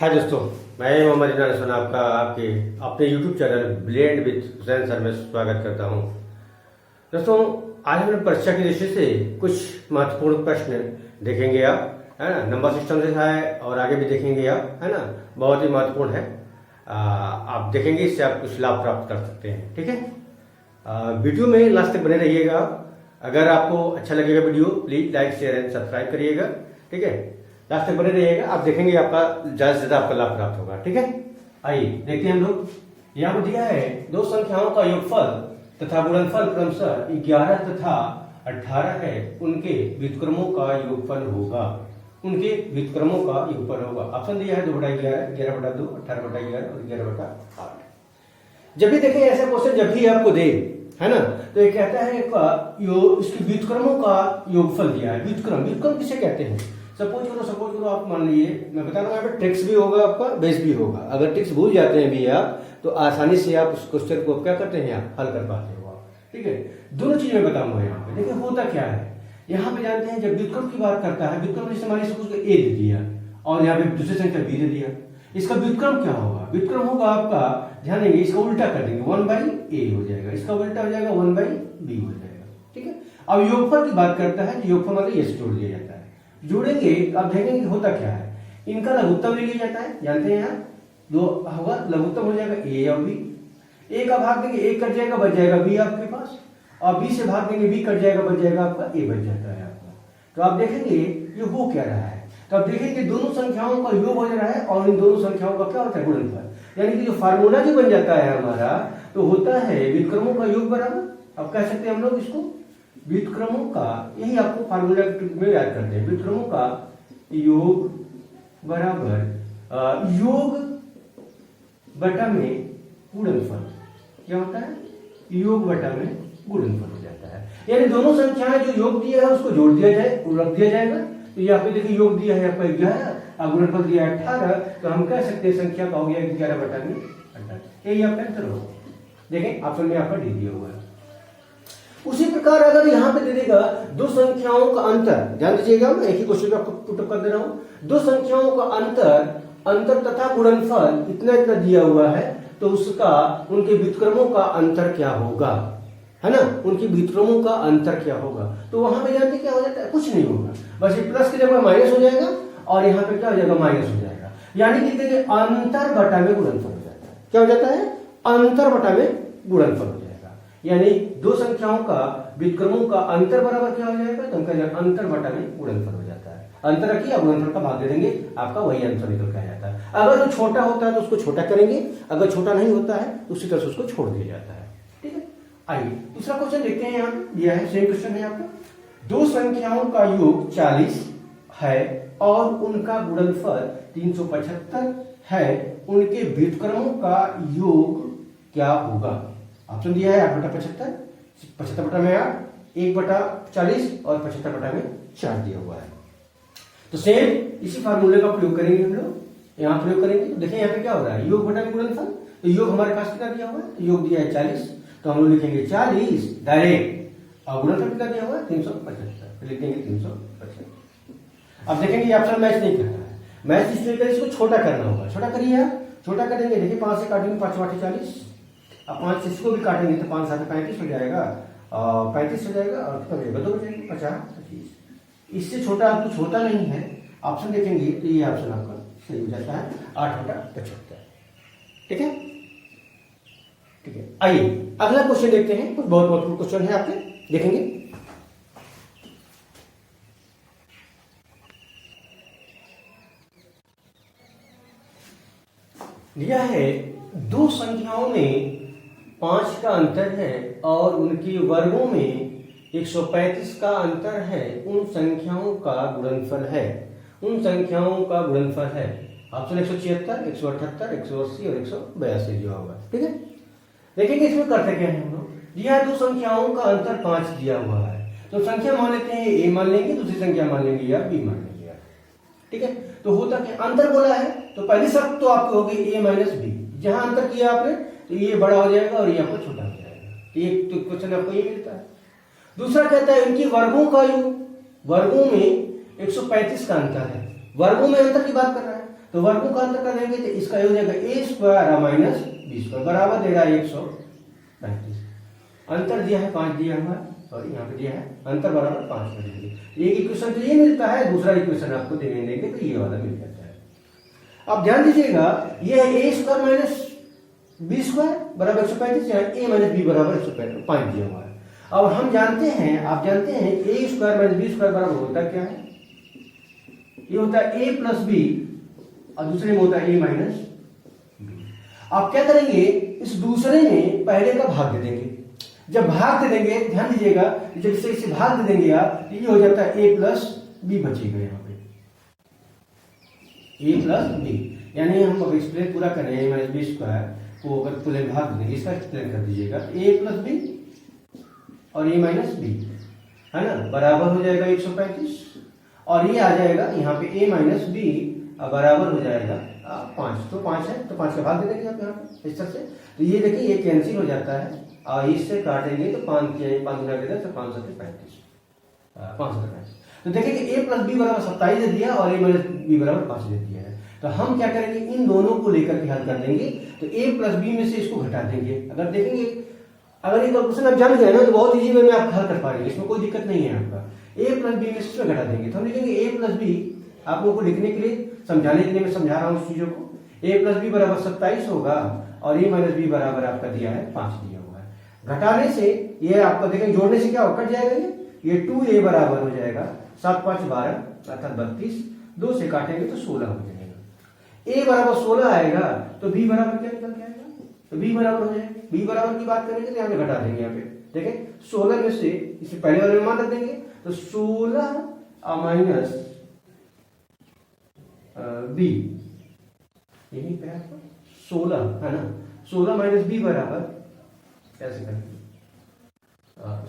हाय दोस्तों, मैं मोहम्मद इमरान हसन आपका आपके अपने YouTube channel blend with Hussain sir में स्वागत करता हूं। दोस्तों, आज हम परीक्षा की दृष्टि से कुछ महत्वपूर्ण प्रश्न देखेंगे आप, है ना। नंबर सिस्टम से है और आगे भी देखेंगे आप, है ना। बहुत ही महत्वपूर्ण है। आप देखेंगे, इससे आप कुछ लाभ प्राप्त कर सकते हैं। ठीक है, वीडियो में लास्ट तक बने रहिएगा। अगर आपको अच्छा लगेगा video, please like share and subscribe करिएगा। ठीक है, लास्ट तक बने रहिएगा। आप देखेंगे आपका ज्यादा से ज्यादा आपका लाभ प्राप्त होगा। ठीक है, आइए देखते हैं हम लोग। यहाँ पर दिया है दो संख्याओं का योगफल तथा गुणनफल क्रमशः 11 तथा 18 है, उनके व्युत्क्रमों का योगफल होगा। उनके व्युत्क्रमों का योगफल होगा। ऑप्शन दिया है 2/11, 11/2, 18/11 और 11/8। जब भी देखें ऐसा क्वेश्चन, जब भी आपको दे, है ना, तो ये कहता है इसके व्युत्क्रमों का योगफल दिया है। व्युत्क्रम किसे कहते हैं? सपोज करो आप मान लीजिए, मैं बता रहा हूँ यहाँ पे ट्रिक्स भी होगा, आपका बेस भी होगा। अगर ट्रिक्स भूल जाते हैं भी आप, तो आसानी से आप उस क्वेश्चन को क्या करते हैं, आप हल कर पाते हो आप। ठीक है, दोनों चीज मैं बताऊंगा यहाँ पे। देखिए होता क्या है, यहाँ पे जानते हैं जब व्युत्क्रम की बात करता है, व्युत्क्रम जैसे मान लीजिए उसको ए दे दिया और यहाँ पे दूसरी संख्या बी दे दिया, इसका व्युत्क्रम क्या होगा? व्युत्क्रम होगा आपका, ध्यान देंगे, इसका उल्टा कर देंगे, 1/a हो जाएगा, इसका उल्टा हो जाएगा 1/b हो जाएगा। ठीक है, अब योगफल की बात करता है, योगफल मतलब ये जोड़ दिया जाता है। जोड़ेंगे, अब देखेंगे होता क्या है, इनका लघुत्तम ले लिया जाता है। जानते हैं यहाँ दो होगा, लघुत्तम हो जाएगा ए और बी। ए का भाग देंगे, ए कट जाएगा, बच जाएगा बी आपके पास, और बी से भाग देंगे, बी कट जाएगा, बच जाएगा आपका ए, बच जाता है आपका। तो आप देखेंगे ये हो क्या रहा है, तो आप देखेंगे दोनों संख्याओं का योग हो रहा है और इन दोनों संख्याओं का क्या होता है, गुणनफल। यानी कि जो फार्मूला जो बन जाता है हमारा, तो होता है व्युत्क्रमों का योग बराबर, अब कह सकते हैं हम लोग इसको व्युत्क्रमों का, यही आपको फार्मूला में याद करते हैं, व्युत्क्रमों का योग बराबर योग बटा में गुणनफल। क्या होता है? योग बटा में गुणनफल हो जाता है। यानी दोनों संख्याएं जो योग दिया है उसको जोड़ दिया जाए, रख दिया जाएगा। तो यहाँ पे देखिए योग दिया है आपका 11 और गुणनफल दिया है 18, तो हम कह सकते हैं संख्या का हो गया 11 बटा में 18। यही आपका आंसर होगा। देखें ऑप्शन में आपका डी दिया हुआ है। उसी प्रकार अगर यहाँ पे दे देगा दो संख्याओं का अंतर, ध्यान दीजिएगा, मैं एक ही क्वेश्चन आपको पुट कर दे रहा हूं। दो संख्याओं का अंतर तथा गुणनफल इतना इतना दिया हुआ है, तो उसका उनके व्युत्क्रमों का अंतर क्या होगा, है ना, उनके व्युत्क्रमों का अंतर क्या होगा। तो वहां पे जानते क्या हो जाता है, कुछ नहीं होगा, बस ये प्लस की जगह माइनस हो जाएगा और यहाँ पे क्या हो जाएगा, माइनस हो जाएगा। यानी कि देखिए अंतर बटा में गुणनफल हो जाता है। क्या हो जाता है? अंतर बटा में गुणनफल हो जाएगा। यानी दो संख्याओं का व्युत्क्रमों का अंतर बराबर क्या हो जाएगा, तो हम कह जाएगा अंतर बटा में गुणनफल हो जाता है। अंतर रखिए, गुणनफल का भाग दे देंगे, आपका वही आंसर निकल के आ जाता है। अगर जो छोटा होता है तो उसको छोटा करेंगे, अगर छोटा नहीं होता है तो उसी तरह से उसको छोड़ दिया जाता है। ठीक है, आइए दूसरा क्वेश्चन देखते हैं। यहाँ दिया है, सेम क्वेश्चन है आपका, दो संख्याओं का योग 40 है और उनका गुणनफल 375 है, उनके व्युत्क्रमों का योग क्या होगा? ऑप्शन दिया है 8/75, 75 बटा में 8, 1/40 और 75 बटा में 4 दिया हुआ है। तो सेम इसी फार्मूले का प्रयोग करेंगे हम लोग, यहाँ प्रयोग करेंगे। तो देखिए यहाँ पे क्या हो रहा है, योग बटा में गुणनफल। तो योग हमारे पास कितना दिया हुआ है, तो योग दिया है 40, तो हम लोग लिखेंगे 40 डायरेक्ट, और गुणनफल कितना दिया हुआ है 375, लिख देंगे 375। अब देखेंगे ऑप्शन मैच नहीं कर रहा है, मैच इसलिए कर, इसको छोटा करना होगा। छोटा करिए आप, छोटा करेंगे, देखिए 5 से काटेंगे, 5 8 40, अब 5 से इसको भी काटेंगे तो 5 7 35 हो जाएगा, 35 हो जाएगा, और कितना बचेगा, 2 बचेंगे, 50 25। इससे छोटा आप कुछ होता नहीं है। ऑप्शन देखेंगे तो ये ऑप्शन आपका सही हो जाता है, 8/75। ठीक है, ठीक है, आइए अगला क्वेश्चन देखते हैं। कुछ बहुत महत्वपूर्ण क्वेश्चन है आपके, देखेंगे। दिया है दो संख्याओं में 5 का अंतर है और उनके वर्गों में 135 का अंतर है, उन संख्याओं का गुणनफल है। उन संख्याओं का गुणनफल है। ऑप्शन 176, 178, 180 और 182 दिया होगा। ठीक है, देखेंगे इसमें करते क्या है हम लोग। दिया दो संख्याओं का अंतर 5 दिया हुआ है, तो संख्या मान लेते हैं, ए मान लेंगे, दूसरी संख्या मान लेंगे या बी मान लेंगे। ठीक है, तो होता क्या, अंतर बोला है तो पहली शर्त तो आपकी होगी a माइनस बी। जहां अंतर किया आपने तो ये बड़ा हो जाएगा और ये आपको छोटा हो जाएगा। ये तो क्वेश्चन आपको ये मिलता है। दूसरा कहता है इनकी वर्गों का योग, वर्गों में 135 का अंतर है। वर्गों में अंतर की बात कर रहा है, तो वर्गों का अंतर करेंगे तो इसका हो जाएगा ए स्क्वायर माइनस बी स्क्वायर बराबर दे रहा है 135। अंतर दिया है 5 दिया हुआ है, सॉरी यहाँ पे दिया है अंतर बराबर 5 कर देंगे। एक इक्वेशन तो ये मिलता है, दूसरा इक्वेशन आपको देंगे तो ये वाला मिल जाता है। अब ध्यान दीजिएगा ये है ए स्क्वायर माइनस बी स्क्वायर बराबर 135, यहाँ ए माइनस बी बराबर 105 दिया हुआ है। अब हम जानते हैं, आप जानते हैं ए स्क्वायर माइनस बी स्क्वायर बराबर होता क्या है, ये होता है ए प्लस बी और दूसरे में होता है ए माइनस बी। आप क्या करेंगे, इस दूसरे में पहले का भाग दे देंगे। जब भाग दे देंगे ध्यान दीजिएगा, जब इसे भाग दे देंगे आप, ये हो जाता है ए प्लस बी बचेगा यहाँ पे, ए प्लस बी। यानी हम अगर एक्सप्लेन पूरा करें ए माइनस बी स्क्वायर को अगर पूरे भाग देंगे, इसका एक्सप्लेन कर दीजिएगा, ए प्लस बी और ए माइनस बी है ना, बराबर हो जाएगा 135 और ये आ जाएगा यहाँ पे ए माइनस बी बराबर हो जाएगा 5। तो 5 है तो 5 का भाग दे देंगे आप यहाँ पे इस तरह से। तो ये देखिए ये कैंसिल हो जाता है और इससे काटेंगे तो 5 गुना के तो 535। तो देखिए कि ए प्लस बी बराबर 27 दे दिया और ए माइनस बी बराबर 5 दे दिया है। तो हम क्या करेंगे, इन दोनों को लेकर के हल कर देंगे। तो ए प्लस बी में से इसको घटा देंगे। अगर देखेंगे, अगर ये क्वेश्चन आप जान गए ना तो बहुत इजी वे में आप हल कर पाएंगे, इसमें कोई दिक्कत नहीं है आपका। ए प्लस बी में से घटा देंगे तो हम लिखेंगे ए प्लस बी, आप लोगों को लिखने के लिए समझाने के लिए मैं समझा रहा हूँ इस चीजों को। ए प्लस बी बराबर 27 होगा और ए माइनस बी बराबर आपका दिया है 5 दिया हुआ है। घटाने से ये आपका देखेंगे, जोड़ने से क्या कट जाएगा, ये 2a बराबर हो जाएगा 7 5 12 अर्थात 32। 2 से काटेंगे तो 16 हो जाएगा। a बराबर 16 आएगा तो b बराबर क्या निकल के आएगा, तो b बराबर हो जाएगा। b बराबर की बात करेंगे तो यहाँ पे घटा देंगे, यहाँ पे देखें 16 में से इसे पहले वाले में मान रख देंगे तो 16 माइनस b, यही पे 16 है ना, 16 माइनस b बराबर कैसे करेंगे,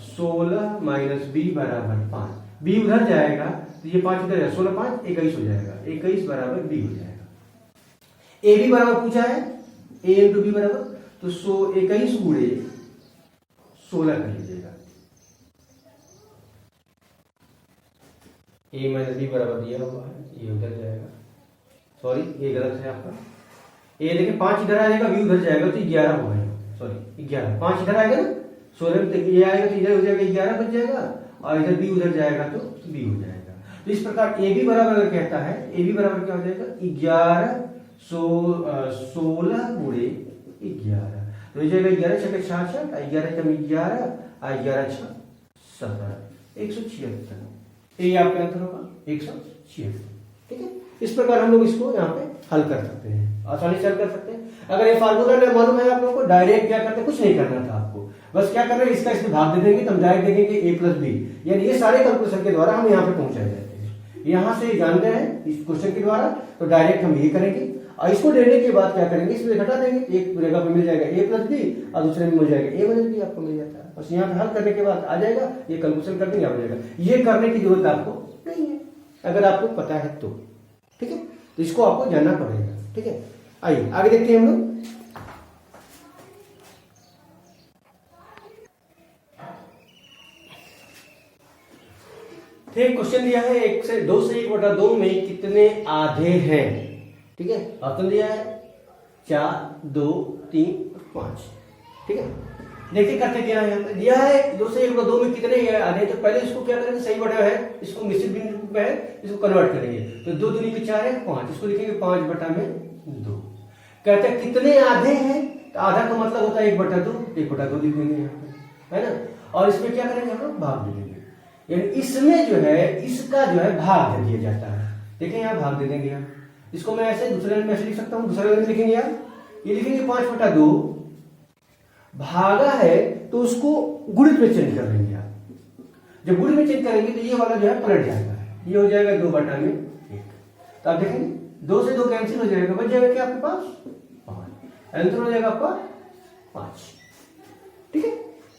16 माइनस बी बराबर 5। बी उधर जाएगा तो ये 5 इधर जाएगा, 16 5 21 हो जाएगा, 21 बराबर बी हो जाएगा। ए बी बराबर पूछा है, ए इंटू बी बराबर तो 21 गुणे 16 कर लीजिएगा। ए माइनस बी बराबर दिया हुआ है, ये उधर जाएगा, सॉरी ये गलत है आपका। ए देखिए 5 इधर आ जाएगा, बी उधर जाएगा तो 11 हो गया, सॉरी 11, 5 इधर आएगा ना 16 में ये आएगा तो इधर हो जाएगा 11 बच जाएगा और इधर बी उधर जाएगा तो बी हो जाएगा। तो इस प्रकार ए बी बराबर अगर कहता है, ए बी बराबर क्या हो जाएगा 11 16 गुणे 11 तो हो जाएगा 11 छक्के 66, 11 कम 11 11 6 17 176। ये आपका आंसर होगा 176। ठीक है, इस प्रकार हम लोग इसको यहाँ पे हल कर सकते हैं, आसानी से हल कर सकते हैं। अगर ये फार्मूला मालूम है आप लोगों को, डायरेक्ट क्या करते हैं, कुछ नहीं करना था आपको, बस क्या कर रहे हैं इसका इसमें भाग दे देंगे तो हम डायरेक्ट देखेंगे ए प्लस बी, यानी ये सारे कैलकुलेशन के द्वारा हम यहाँ पे पहुंचाए जाते हैं। यहाँ से जान गए हैं इस क्वेश्चन के द्वारा तो डायरेक्ट हम ये करेंगे और इसको देने के बाद क्या करेंगे, इसमें घटा देंगे, एक जगह पे मिल जाएगा ए प्लस बी और दूसरे में मिल जाएगा ए माइनस बी, आपको मिल जाता है। बस यहाँ पे हल करने के बाद आ जाएगा, ये कैलकुलेशन कर देंगे आ जाएगा। ये करने की जरूरत आपको नहीं है अगर आपको पता है तो, ठीक है, तो इसको आपको जानना पड़ेगा। ठीक है, आइए आगे देखते हैं हम लोग। ठीक, क्वेश्चन दिया है 1 से 2 से 1/2 में कितने आधे हैं। ठीक है, ऑप्शन दिया है 4 2 3 5। ठीक है, देखिए करते क्या है, यहाँ पे दिया है 2 से 1/2 में कितने आधे। तो पहले इसको क्या करेंगे, सही बटा है इसको निश्चित बिंदु पे है, इसको कन्वर्ट करेंगे तो 2 दूनी पे 4 है 5, इसको लिखेंगे 5/2। कहते हैं कितने आधे हैं, तो आधा का मतलब होता है 1/2, 1/2 लिख देंगे यहाँ पे, है ना। और इसमें क्या करेंगे हम लोग, भाग दे देंगे, यानी इसमें जो है इसका जो है भाग दे दिया जाता है। देखिए यहाँ भाग दे देंगे हम, इसको मैं ऐसे दूसरे में ऐसे लिख सकता हूँ, दूसरे में लिखेंगे यार, ये लिखेंगे 5/2 भागा है तो उसको गुणित में चेंज कर लेंगे आप। जब गुणित में चेंज करेंगे तो ये वाला जो है पलट जाएगा, ये हो जाएगा 2/1। तो आप देखेंगे 2 से 2 कैंसिल हो जाएगा, बच जाएगा क्या आपके पास 5, आंसर हो जाएगा आपका 5। ठीक है,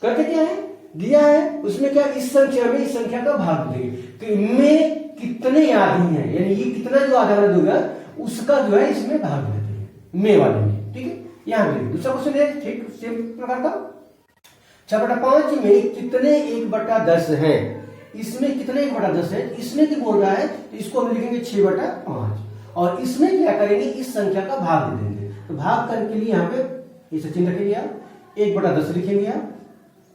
करते क्या है, दिया है उसमें क्या, इस संख्या में इस संख्या का भाग देंगे कि इनमें कितने आधी हैं, यानी ये कितना जो आधा वाला दूंगा उसका जो है इसमें भाग देते हैं मे वाले में। ठीक है, यहां पे दूसरा क्वेश्चन है ठीक सेम प्रकार का, 6/5 में कितने 1/10 हैं। इसमें कितने 1/10 है, इसमें क्या बोल रहा है, तो इसको हम लिखेंगे 6/5 और इसमें क्या करेंगे, इस संख्या का भाग दे देंगे। तो भाग करने के लिए यहाँ पे इसे चिन्ह रखेंगे आप, 1/10 लिखेंगे आप।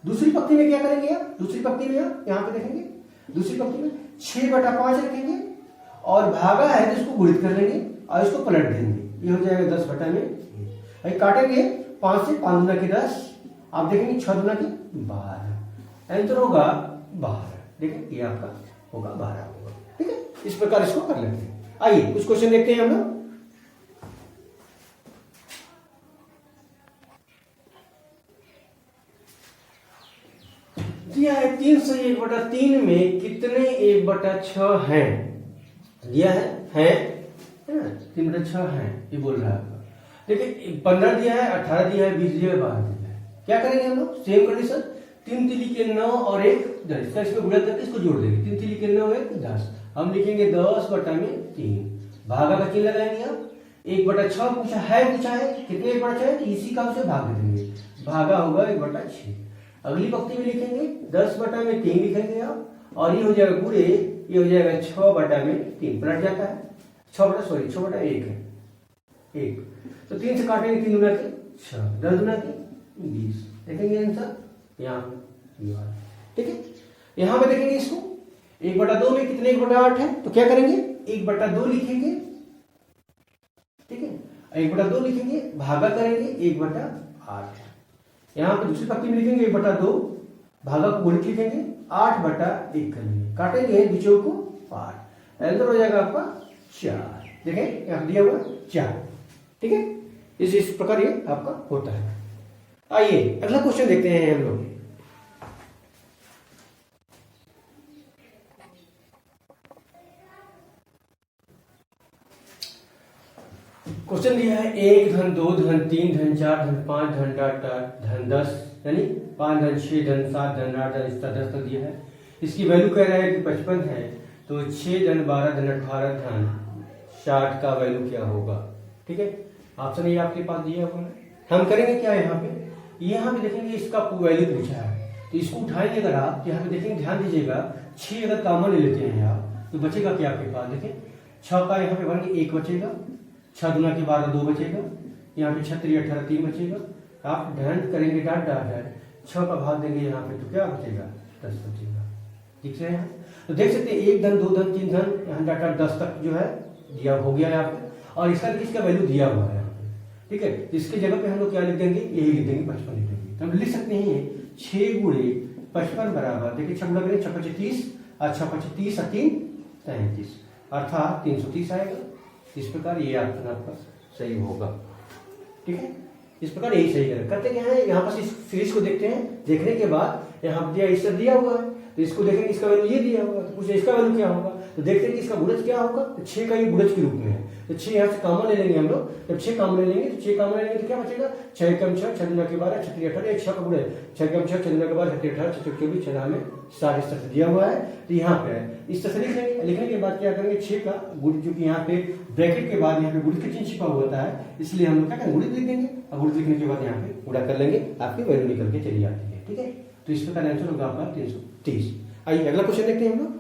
दूसरी पंक्ति में क्या करेंगे आप, दूसरी पंक्ति में यहाँ पे देखेंगे, दूसरी पंक्ति में 6/5 रखेंगे और भागा है तो इसको गुणित कर लेंगे और इसको पलट देंगे, ये हो जाएगा 10/में। काटेंगे 5 से, 5 दूना की 10, आप देखेंगे 6 दूना की 12, आंसर होगा 12। देखिए ये आपका होगा 12 होगा। ठीक है, इस प्रकार इसको कर लेते हैं। आइए कुछ क्वेश्चन देखते हैं हम लोग। दिया है 3 से 1/3 में कितने 1/6 हैं, दिया है 3/6 है, ये बोल रहा है आपका। देखिए 15 दिया है, 18 दिया है, 20 दिया है, 12 दिया है। क्या करेंगे हम लोग, सेम कंडीशन, 3 3 के 9 और 1 10, इसको गुणा करके इसको जोड़ देंगे। 3 3 के 9 1 10, हम लिखेंगे 10/3, भागा का चिन्ह लगाएंगे आप। 1/6 पूछा है कितने 1/6 है, इसी का उसे भाग दे देंगे, भागा होगा 1/6। अगली पंक्ति में लिखेंगे 10/3 लिखेंगे आप और ये हो जाएगा पूरे, ये हो जाएगा 6/3, पलट जाता है 6/1 है 1, तो 3 से काटेंगे, 3 दूना के 6, 10 दूना के 20, देखेंगे आंसर यहाँ पे। ठीक है, यहाँ पे देखेंगे इसको 1/2 में कितने 1/8 है, तो क्या करेंगे 1/2 लिखेंगे। ठीक है, 1/2 लिखेंगे, भागा करेंगे 1/8। यहाँ पे दूसरी पंक्ति में लिखेंगे 1/2, भागा को गुणित लिखेंगे, 8/1 करेंगे, काटेंगे बीचों को 8, आंसर हो जाएगा आपका 4। देखें यहाँ दिया हुआ 4। ठीक है, इस प्रकार ये आपका होता है। आइए अगला क्वेश्चन देखते हैं हम लोग। क्वेश्चन दिया है 1 धन 2 धन 3 धन 4 धन 5 धन धन 10, यानी 5 धन 6 धन 7 धन 8 धन इस तरह 10 तक दिया है। इसकी वैल्यू कह रहा है कि 55 है, तो 6 धन 12 धन 18 धन 60 का वैल्यू क्या होगा। ठीक है, ऑप्शन ये आपके पास दिया हुआ है। हम करेंगे क्या, यहाँ पे देखेंगे इसका वैल्यू पूछा है, तो इसको उठाएंगे अगर आप, यहाँ पे देखेंगे, ध्यान दीजिएगा 6 अगर कॉमन ले लेते हैं आप, तो बचेगा क्या आपके पास, देखें 6 का यहाँ पे बन 1 बचेगा, 6 दूना के 12 2 बचेगा, यहाँ पे 6 3 18 3 बचेगा। आप ध्यान करेंगे डाट 6 का भाग देंगे यहाँ पे, तो क्या बचेगा 10 बचेगा। ठीक है, तो देख सकते हैं 1 धन 2 धन 3 धन, यहाँ डाटा 10 तक जो है दिया हो गया यहाँ पे, और इसका वैल्यू दिया हुआ है। ठीक है, तो इसके जगह पे हम लोग क्या लिख देंगे, यही लिख देंगे 55 लिख देंगे। तो हम लिख सकते हैं 6 गुणे 55 बराबर, देखिए 6 गुणा करें 6 5 30 और 6 5 30 और 3 33, अर्थात 330 आएगा। इस प्रकार ये ऑप्शन आपका सही होगा। ठीक है, इस प्रकार यही सही करें। करते क्या है, यहाँ पर इस सीरीज को देखते हैं, देखने के बाद यहाँ दिया इससे दिया हुआ है, तो इसको देखेंगे इसका वैल्यू ये दिया हुआ है, तो पूछे इसका वैल्यू क्या होगा, तो देखते हैं कि इसका गुणज क्या होगा। तो 6 का ये गुणज के रूप में है, तो 6 यहाँ से कॉमन ले लेंगे हम लोग। जब 6 कॉमन ले लेंगे तो 6 कॉमन ले लेंगे तो क्या बचेगा, 6 कम 6 6 दूना के 12 6 3 18, 6 का गुणज 6 कम 6 6 दूना के 12 6 3 18 6 24 6 में 60 इस तरह से दिया हुआ है। तो यहाँ पे इस तरह से लिख लेंगे। लिखने के बाद क्या करेंगे, 6 का गुणज, क्योंकि यहाँ पे ब्रैकेट के बाद यहाँ पे गुणज का चिन्ह छिपा होता है, इसलिए हम लोग क्या करेंगे गुणज लिख देंगे, और गुणज लिखने के बाद यहाँ पे गुणा कर लेंगे, आपकी वैल्यू निकल के चली आती है। ठीक है, तो इस प्रकार आंसर होगा आपका 330। आइए अगला क्वेश्चन देखते हैं हम लोग।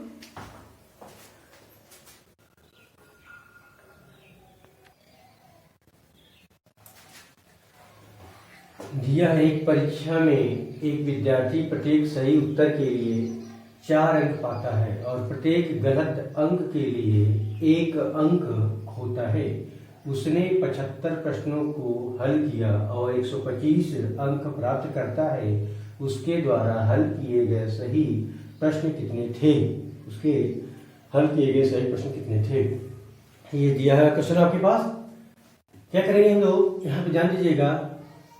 दिया है एक परीक्षा में एक विद्यार्थी प्रत्येक सही उत्तर के लिए 4 अंक पाता है और प्रत्येक गलत अंक के लिए 1 अंक खोता है। उसने 75 प्रश्नों को हल किया और 125 अंक प्राप्त करता है। उसके द्वारा हल किए गए सही प्रश्न कितने थे, उसके हल किए गए सही प्रश्न कितने थे, ये दिया है क्वेश्चन आपके पास। क्या करेंगे हम लोग, यहाँ पे ध्यान दीजिएगा,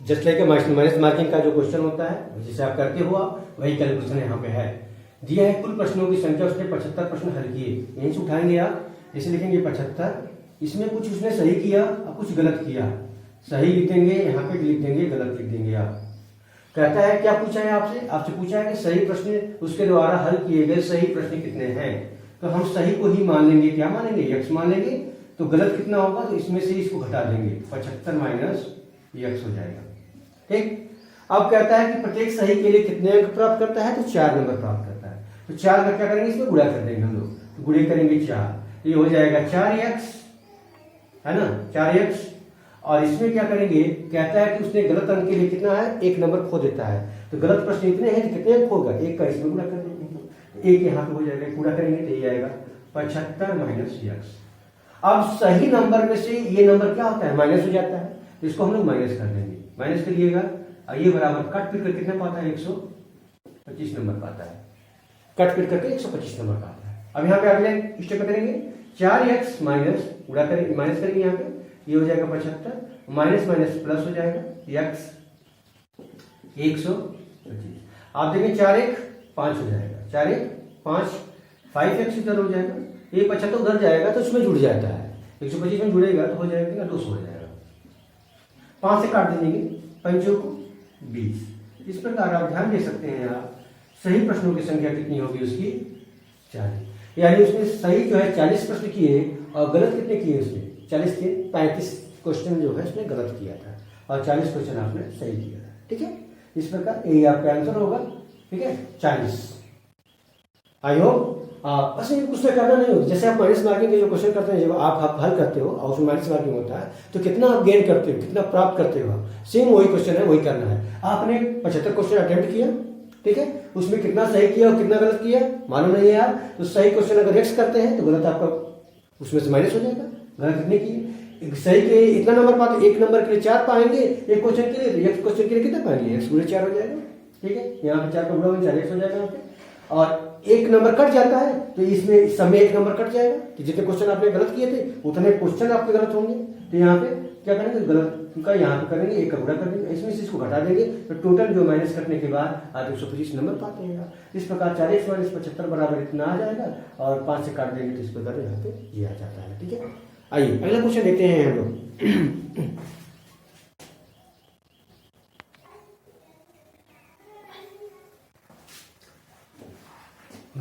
जस्ट लाइक माइनस मार्किंग का जो क्वेश्चन होता है जिसे आप करते हो वही कैलकुलेशन यहाँ पे है। दिया है कुल प्रश्नों की संख्या, उसने 75 प्रश्न हल किए, यहीं से उठाएंगे आप, इसे लिखेंगे 75, इसमें कुछ उसने सही किया और कुछ गलत किया, सही लिख देंगे, यहाँ पे लिख देंगे, गलत लिख देंगे आप। कहता है क्या पूछा है आपसे पूछा है कि सही प्रश्न उसके द्वारा हल किए गए सही प्रश्न कितने हैं, तो हम सही को ही मान लेंगे, क्या मानेंगे, x मान लेंगे। तो गलत कितना होगा, तो इसमें से इसको घटा देंगे, 75 माइनस x हो जाएगा। ठीक, अब कहता है कि प्रत्येक सही के लिए कितने अंक प्राप्त करता है, तो 4 नंबर प्राप्त करता है। तो 4 का क्या करेंगे, इसमें गुणा कर देंगे हम लोग, तो गुणे करेंगे 4, ये हो जाएगा 4x, है ना, 4x। और इसमें क्या करेंगे, कहता है कि उसने गलत अंक के लिए कितना है, 1 नंबर खो देता है, तो गलत प्रश्न इतने हैं, कितने खोगा, 1 का इसमें गुणा कर देंगे, 1 यहाँ पे हो जाएगा, गुणा करेंगे तो ये आएगा 75 माइनस x। अब सही नंबर में से ये नंबर क्या होता है, माइनस हो जाता है, तो इसको हम लोग माइनस कर देंगे, माइनस करिएगा, ये बराबर कट पिट कर कितना पाता है, 125 नंबर पाता है, कट पिट करके 125 नंबर पाता है। अब यहाँ पे अगले स्टेप करेंगे, 4x माइनस गुणा करेंगे, माइनस करेंगे, यहाँ पे ये हो जाएगा 75, माइनस माइनस प्लस हो जाएगा, x 125। आप देखें 4 1 5 हो जाएगा, 4 1 5, 5x इधर हो जाएगा, ये 75 उधर जाएगा तो उसमें जुड़ जाता है, 125 में जुड़ेगा तो हो जाएगा 200 हो जाएगा, 5 से काट देंगे, 5 को 20। इस प्रकार आप ध्यान दे सकते हैं, आप सही प्रश्नों की संख्या कितनी होगी उसकी, 40। यानी उसने सही जो है 40 प्रश्न किए और गलत कितने किए, उसने 40 के 35 क्वेश्चन जो है उसने गलत किया था और 40 क्वेश्चन आपने सही किया था, ठीक है। इस प्रकार यही आपका आंसर होगा, ठीक है, 40। आई होप बस ये कुछ करना नहीं होता, जैसे आप माइनस मार्किंग के जो क्वेश्चन करते हैं, जब आप हल करते हो और उसमें माइनस मार्किंग होता है तो कितना आप गेन करते हो, कितना प्राप्त करते हो, सेम वही क्वेश्चन है, वही करना है। आपने 75 क्वेश्चन अटेम्प्ट किया, ठीक है, उसमें कितना सही किया और कितना गलत किया मालूम नहीं है यार, तो सही क्वेश्चन अगर एक्स करते हैं तो गलत आपका उसमें से माइनस हो जाएगा, गलत कितने किए, सही के इतना नंबर पाते, 1 नंबर के लिए 4 पाएंगे, एक क्वेश्चन के लिए, एक क्वेश्चन के लिए कितना पाएंगे, x गुणे 4 हो जाएगा, ठीक है, यहाँ पे 4 का गुणा 4x हो जाएगा यहाँ पे, और 1 नंबर कट जाता है तो इसमें सब में 1 नंबर कट जाएगा, कि जितने क्वेश्चन आपने गलत किए थे उतने क्वेश्चन आपके गलत होंगे, तो यहाँ पे क्या करेंगे, गलत का यहाँ पे करेंगे, 1 का गुणा कर देंगे, इसमें से इसको घटा देंगे, तो टोटल जो माइनस करने के बाद आप 125 नंबर पाते हैं। इस प्रकार 4x माइनस 75 बराबर इतना आ जाएगा, और 5 से काट देंगे तो इस प्रकार यहाँ पे ये आ जाता है, ठीक है। आइए अगला क्वेश्चन देखते हैं हम लोग।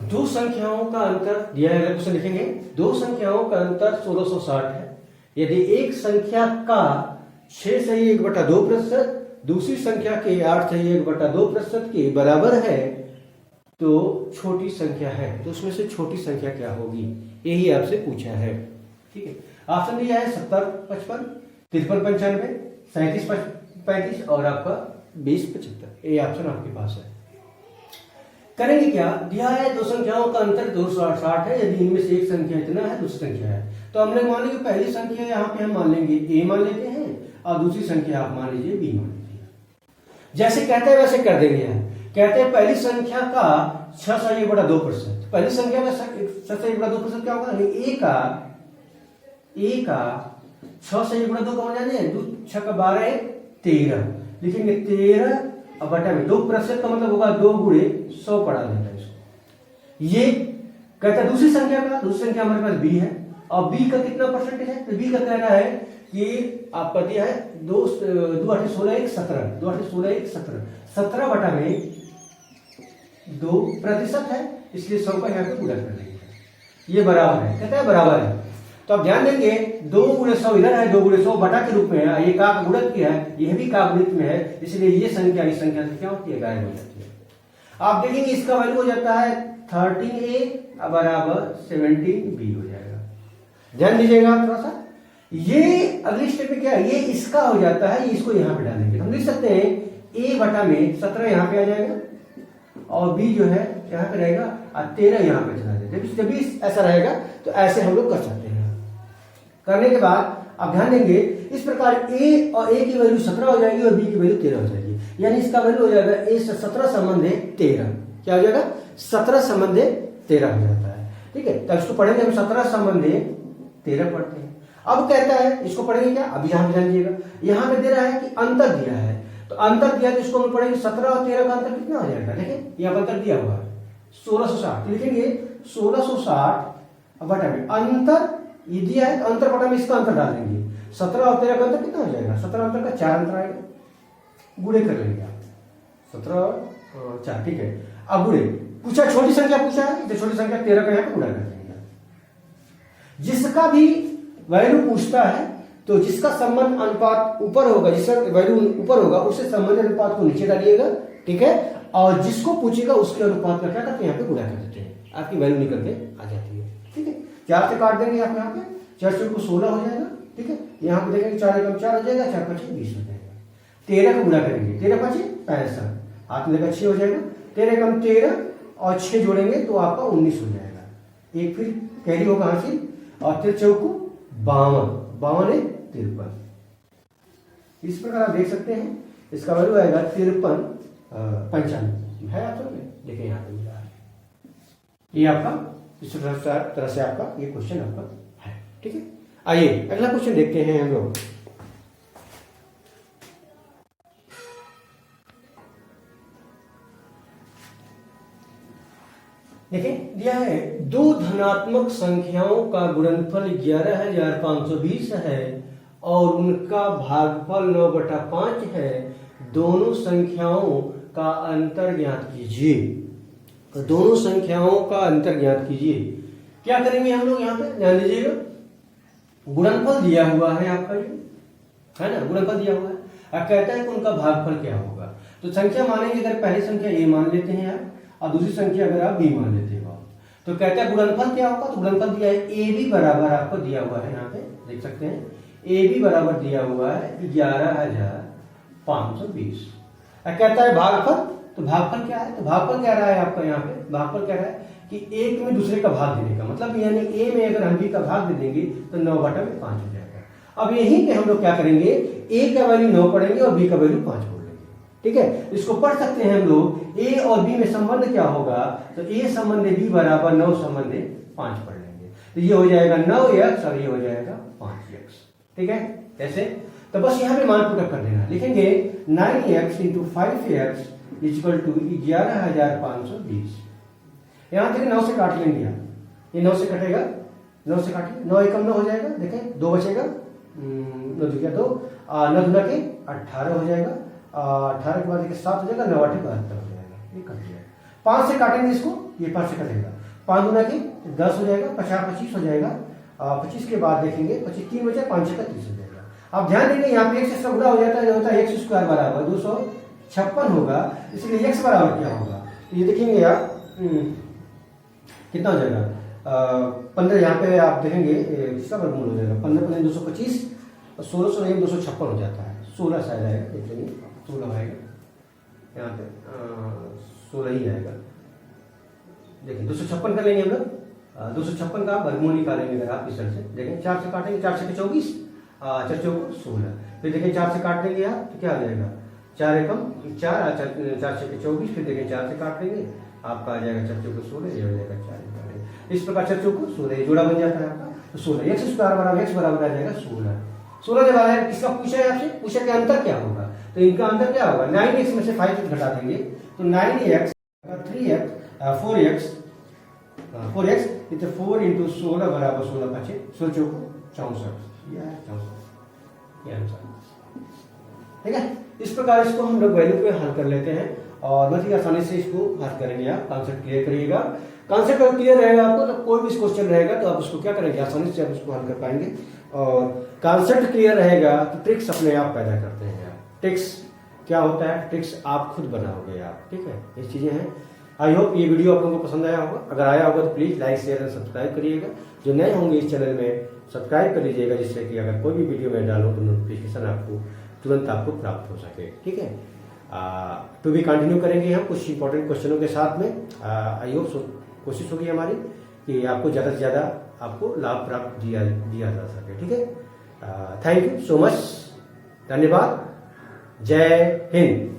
दो संख्याओं का अंतर दिया है, क्वेश्चन लिखेंगे, दो संख्याओं का अंतर 1660 है। यदि एक संख्या का 6 सही 1/2%, दूसरी संख्या के 8 सही 1/2% के बराबर है तो छोटी संख्या है, तो उसमें से छोटी संख्या क्या होगी, यही आपसे पूछा है, ठीक है। ऑप्शन दिया है 70 55, 53 95, 37 35 और आपका 20 75, ये ऑप्शन आपके पास है। करेंगे क्या, दिया है दो संख्याओं का अंतर 260 है, यदि इनमें से एक संख्या इतना है दूसरी संख्या है, तो हमने मान लीजिए पहली संख्या यहाँ पे हम मान लेंगे a मान लेते हैं, और दूसरी संख्या आप मान लीजिए b मान लीजिए। जैसे कहते हैं वैसे कर देंगे हम, कहते हैं पहली संख्या का 6 सही 1/2%, पहली संख्या का 6 सही 1/2% क्या होगा, a का 6 सही 1/2 का हो जाए, 2 6 का 12 13, लिखेंगे 13 अब बटा में 2% का मतलब होगा 2 गुणे 100 पढ़ा देता है इसको। ये कहता है दूसरी संख्या का, दूसरी संख्या हमारे पास b है, और b का कितना परसेंटेज है, तो b का कहना है कि आपका दिया है 2 8 16 1 17, 2 8 16 1 17, 17 बटा में 2% है, इसलिए 100 का यहाँ पे गुणा कर देंगे, ये बराबर है, कहता है बराबर है। तो आप ध्यान देंगे 2 गुणे 100 इधर है, 2 गुणे 100 बटा के रूप में है, ये का गुणित किया है, यह भी का गुणित में है, इसलिए ये संख्या इस संख्या से क्या होती है, गायब हो जाती है। आप देखेंगे इसका वैल्यू हो जाता है 13a बराबर 17b हो जाएगा, ध्यान दीजिएगा थोड़ा सा। ये अगली स्टेप में क्या है, ये इसका हो जाता है, ये इसको यहाँ पे डालेंगे, हम लिख सकते हैं a बटा में 17 यहाँ पे आ जाएगा, और b जो है यहाँ पे रहेगा, और 13 यहाँ पे चला जाएगा। जब भी ऐसा रहेगा तो ऐसे हम लोग कर सकते हैं। करने के बाद आप ध्यान देंगे इस प्रकार a और a की वैल्यू 17 हो जाएगी और b की वैल्यू 13 हो जाएगी, यानी इसका वैल्यू हो जाएगा a से 17 संबंधे 13, क्या हो जाएगा 17 संबंधे 13 हो जाता है, ठीक है। तब इसको पढ़ेंगे हम 17 संबंधे 13 पढ़ते हैं। अब कहता है इसको पढ़ेंगे क्या, अब यहाँ पे ध्यान दीजिएगा, यहाँ पे दे रहा है कि अंतर दिया है, तो अंतर दिया तो इसको हम पढ़ेंगे 17 और 13 का अंतर कितना हो जाएगा, देखिए यहाँ अंतर दिया हुआ है 1660, लिखेंगे 1660 बटा में अंतर ये दिया है, तो अंतर बटा में इसका अंतर डाल देंगे, 17 और 13 का अंतर कितना हो जाएगा, 17 अंतर का 4 अंतर आएगा, गुणे कर लेंगे आप 17 और 4, ठीक है। अब गुणे पूछा, छोटी संख्या पूछा है, तो छोटी संख्या 13 का यहाँ पे गुणा कर देंगे। जिसका भी वैल्यू पूछता है तो जिसका संबंध अनुपात ऊपर होगा, जिसका वैल्यू ऊपर होगा उससे संबंधित अनुपात को नीचे डालिएगा, ठीक है, और जिसको पूछेगा उसके अनुपात का क्या करते हैं यहाँ पे गुणा कर देते हैं। आपकी वैल्यू निकल के आ जाती है। ठीक है, 4 से काट देंगे आप यहाँ पे, 4 चौको 16 हो जाएगा। ठीक है, यहाँ पे देखेंगे 4 एकम 4 हो जाएगा, 4 पचे 20 हो जाएगा। 13 को गुणा करेंगे, 13 पचे 65, हाथ में लगा 6 हो जाएगा, 13 एकम 13 और 6 जोड़ेंगे तो आपका 19 हो जाएगा। एक फिर कैरी होगा हासिल, और 13 चौको 52, 52 है 53। इस प्रकार आप देख सकते हैं इसका वैल्यू आएगा 53 95 है ऑप्शन में, देखिए यहाँ पे मिला है। ये आपका इस तरह से आपका ये क्वेश्चन आपका है। ठीक है, आइए अगला क्वेश्चन देखते हैं हम लोग। देखिए दिया है दो धनात्मक संख्याओं का गुणनफल 11,520 है और उनका भागफल 9/5 है। दोनों संख्याओं का अंतर ज्ञात कीजिए। तो दोनों संख्याओं का अंतर ज्ञात कीजिए। क्या करेंगे हम लोग यहाँ पे, ध्यान दीजिएगा, गुणनफल दिया हुआ है आपका, ये है ना, गुणनफल दिया हुआ है। अब कहता है कि उनका भागफल क्या होगा। तो संख्या मानेंगे, अगर पहली संख्या ए मान लेते हैं आप और दूसरी संख्या अगर आप बी मान लेते हो, तो कहता है गुणनफल क्या होगा। तो गुणनफल दिया है ए बी बराबर, आपको दिया हुआ है यहाँ पे देख सकते हैं, ए बी बराबर दिया हुआ है 11,520। कहता है भागफल, तो भागफल क्या है, तो भागफल क्या रहा है आपका यहाँ पे, भागफल क्या रहा है कि एक में दूसरे का भाग देने का, मतलब यानी ए में अगर हम बी का भाग दे देंगे तो 9/5 हो जाएगा। अब यहीं पे हम लोग क्या करेंगे, ए का वैल्यू 9 पढ़ेंगे और बी का वैल्यू 5 पढ़ेंगे। ठीक है, इसको पढ़ सकते हैं हम लोग, ए और बी में संबंध क्या होगा, तो ए संबंध बी बराबर 9 संबंध 5 पढ़ लेंगे, तो ये हो जाएगा 9x और ये हो जाएगा 5x। ठीक है, ऐसे तो बस यहाँ पे मान पुटअप कर देना, लिखेंगे 9x into 5x equal to 11,520। यहाँ देखिए 9 से काट लेंगे आप, ये 9 से कटेगा, 9 से काटिए, 9 एकम 9 हो जाएगा, देखें 2 बचेगा, 9 दुनिया 2, 9 दुना के 18 हो जाएगा, 18 के बाद देखिए 7 हो जाएगा, 9 8 72 हो जाएगा, ये कट जाएगा। 5 से काटेंगे इसको, ये 5 से कटेगा, 5 दुना के 10 हो जाएगा, 50 25 हो जाएगा, 25 के बाद देखेंगे 25 3 बचे, 5 से 30 हो जाएगा। आप ध्यान देंगे यहाँ पे x से गुणा हो जाता है, होता है x स्क्वायर बराबर 256 होगा, इसलिए x बराबर क्या होगा, तो ये देखेंगे आप कितना हो जाएगा, 15, यहाँ पे आप देखेंगे इसका वर्गमूल हो जाएगा 15 225 और 16 256 हो जाता है, 16 शायद आएगा, देख लेंगे 16 आएगा, यहाँ पे 16 ही आएगा। देखिए 256 कर लेंगे हम लोग, 256 का वर्गमूल निकालेंगे अगर आप इस तरह से देखें, 4 से काटेंगे, 4 से 24, 4 चौको 16, फिर देखें 4 से काट देंगे आप तो क्या आ जाएगा, 4 एकम 4, 4 से 24, फिर देखें 4 से काट देंगे आपका आ जाएगा 4 चौको 16, ये हो जाएगा 4। इस प्रकार 4 चौको 16 जोड़ा बन जाता है आपका, तो 16 x स्क्वायर बराबर x बराबर आ जाएगा 16। 16 जब आया, किसका पूछा है आपसे, पूछा कि अंतर क्या होगा, तो इनका अंतर क्या होगा, 9x में से 5x घटा देंगे तो 9x 3x 4x इधर 4 इंटू 16 बराबर 16 5 16 चौको 64, ये है 64, ये आंसर। ठीक है, इस प्रकार इसको हम लोग वैल्यू पे हल कर लेते हैं और बहुत ही आसानी से इसको हल करेंगे। आप कॉन्सेप्ट क्लियर करिएगा, कॉन्सेप्ट अगर क्लियर रहेगा आपको तो कोई भी क्वेश्चन रहेगा तो आप उसको क्या करेंगे, आसानी से आप उसको हल कर पाएंगे। और कॉन्सेप्ट क्लियर रहेगा तो ट्रिक्स अपने आप पैदा करते हैं आप। ट्रिक्स क्या होता है, ट्रिक्स आप खुद बनाओगे आप। ठीक है, ये चीजें हैं। आई होप ये वीडियो आप लोगों को पसंद आया होगा। अगर आया होगा तो please like share and subscribe करिएगा। जो नए होंगे इस चैनल में सब्सक्राइब कर लीजिएगा, जिससे कि अगर कोई भी वीडियो में डालूं तो नोटिफिकेशन आपको तुरंत आपको प्राप्त हो सके। ठीक है, टू भी कंटिन्यू करेंगे हम कुछ इंपॉर्टेंट क्वेश्चनों के साथ में। आई होप कोशिश होगी हमारी कि आपको ज़्यादा से ज़्यादा आपको लाभ प्राप्त दिया जा सके। ठीक है, थैंक यू सो मच, धन्यवाद, जय हिंद।